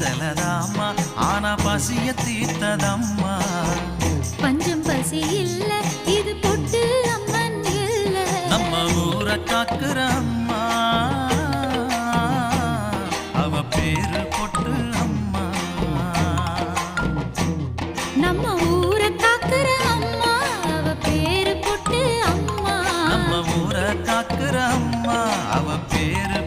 சிலதம்மா ஆனா பசிய தீர்த்ததம்மா. பஞ்சம் பசி இல்ல இது பொட்டு அம்மன் இல்ல. நம்ம ஊரை காக்குற அம்மா அவ பேரு பொட்டு அம்மா. நம்ம ஊரை காக்குற அம்மா அவ பேரு பொட்டு அம்மா. நம்ம ஊரை காக்குற அம்மா அவ பேரு